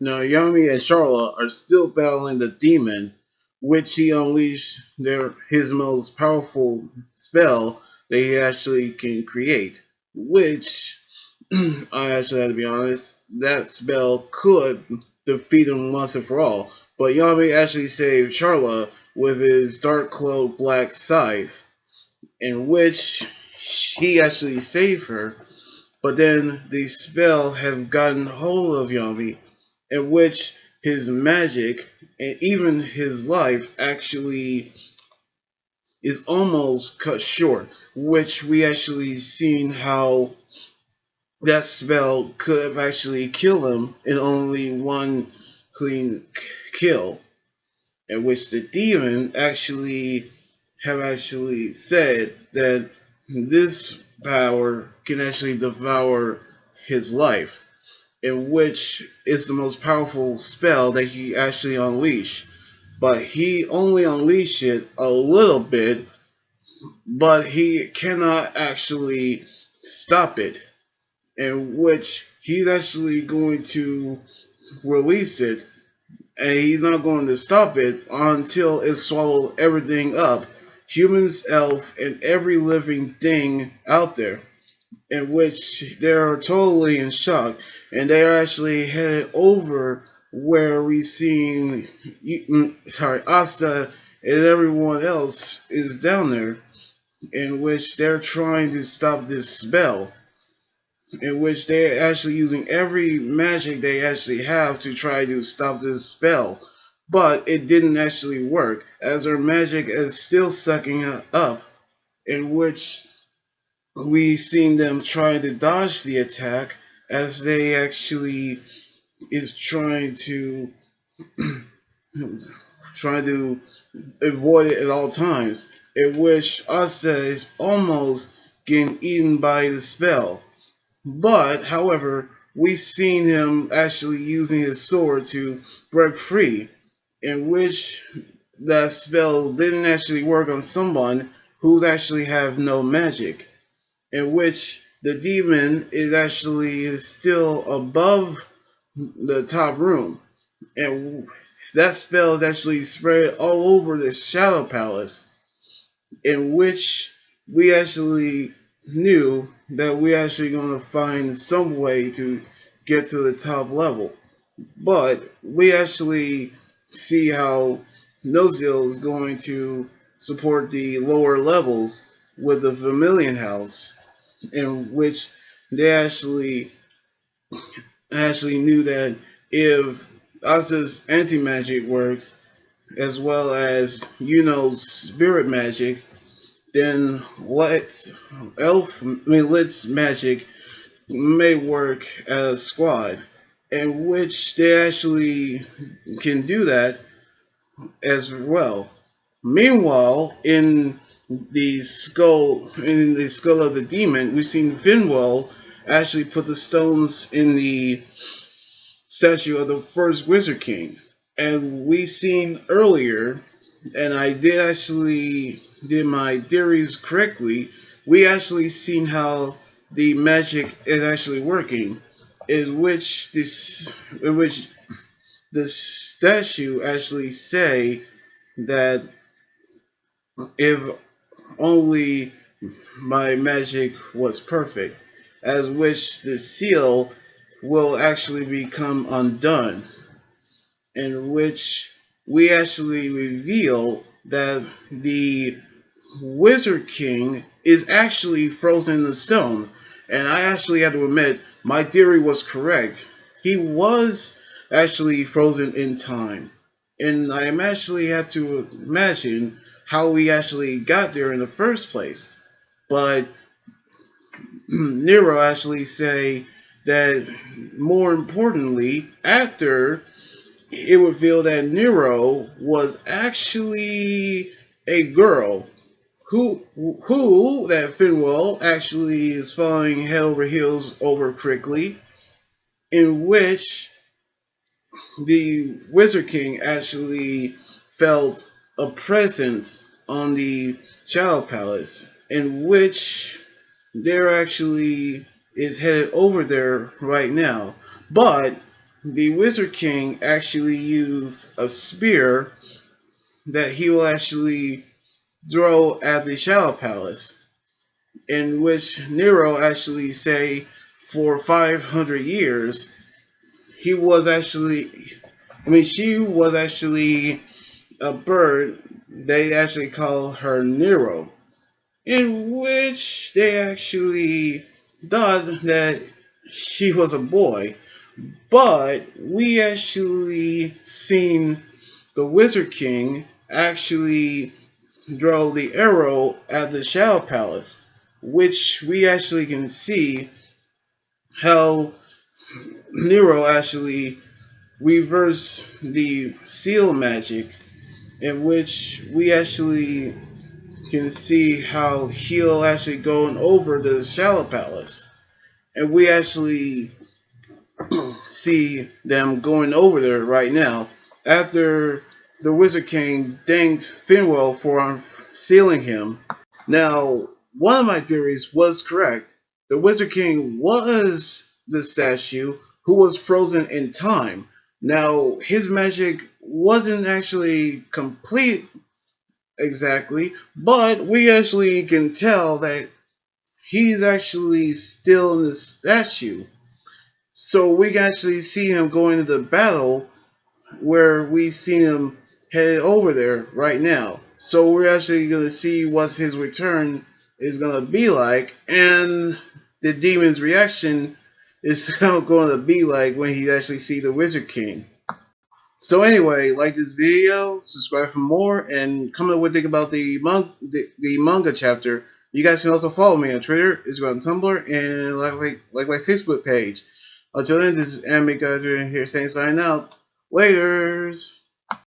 Now, Yami and Charlotte are still battling the demon, which he unleashed his most powerful spell that he actually can create. Which, I actually have to be honest, that spell could defeat him once and for all. But Yami actually saved Charlotte with his dark cloak black scythe, in which he actually saved her. But then the spell have gotten hold of Yami, in which his magic and even his life actually is almost cut short, which we actually seen how that spell could have actually killed him in only one clean kill, in which the demon actually have actually said that this power can actually devour his life, in which is the most powerful spell that he actually unleashed. But he only unleashed it a little bit, but he cannot actually stop it, in which he's actually going to release it, and he's not going to stop it until it swallows everything up, humans, elf, and every living thing out there, in which they are totally in shock, and they are actually headed over where we seen Asta and everyone else is down there, in which they're trying to stop this spell, in which they're actually using every magic they actually have to try to stop this spell. But it didn't actually work, as their magic is still sucking up, in which we seen them trying to dodge the attack as they actually is trying to avoid it at all times. In which Asa is almost getting eaten by the spell. But however, we seen him actually using his sword to break free, in which that spell didn't actually work on someone who actually have no magic, in which the demon is still above the top room, and that spell is actually spread all over the Shadow Palace, in which we actually knew that we actually going to find some way to get to the top level. But we actually see how Nozil is going to support the lower levels with the Vermilion House, in which they actually knew that if Asa's anti-magic works, as well as Yuno's spirit magic, then Lit's magic may work as a squad, in which they actually can do that as well. Meanwhile, in the skull of the demon, we've seen Finwell actually put the stones in the statue of the first Wizard King. And we seen earlier, and I did my theories correctly, we actually seen how the magic is actually working, in which the statue actually say that if only my magic was perfect, as which the seal will actually become undone, in which we actually reveal that the Wizard King is actually frozen in the stone. And I actually have to admit, my theory was correct. He was actually frozen in time. And I actually had to imagine how we actually got there in the first place. But Nero actually say that more importantly, after it revealed that Nero was actually a girl who that Finwell actually is falling head over heels over quickly, in which the Wizard King actually felt a presence on the Shadow Palace, in which there actually is headed over there right now. But the Wizard King actually used a spear that he will actually throw at the Shadow Palace, in which Nero actually say for 500 years he was actually, she was actually a bird. They actually call her Nero, in which they actually thought that she was a boy, but we actually seen the Wizard King actually throw the arrow at the Shadow Palace, which we actually can see how Nero actually reversed the seal magic, in which we actually can see how he'll actually going over the Shadow Palace, and we actually see them going over there right now after the Wizard King thanked Finwell for unsealing him. Now, one of my theories was correct. The Wizard King was the statue who was frozen in time. Now, his magic wasn't actually complete exactly, but we actually can tell that he's actually still in the statue. So we can actually see him going into the battle where we see him head over there right now. So we're actually going to see what his return is going to be like, and the demon's reaction is going to be like when he actually see the Wizard King. So anyway, like this video, subscribe for more, and comment what you think about the manga chapter. You guys can also follow me on Twitter, Instagram, Tumblr, and like my Facebook page. Until then, this is Manga here saying sign out. Laters.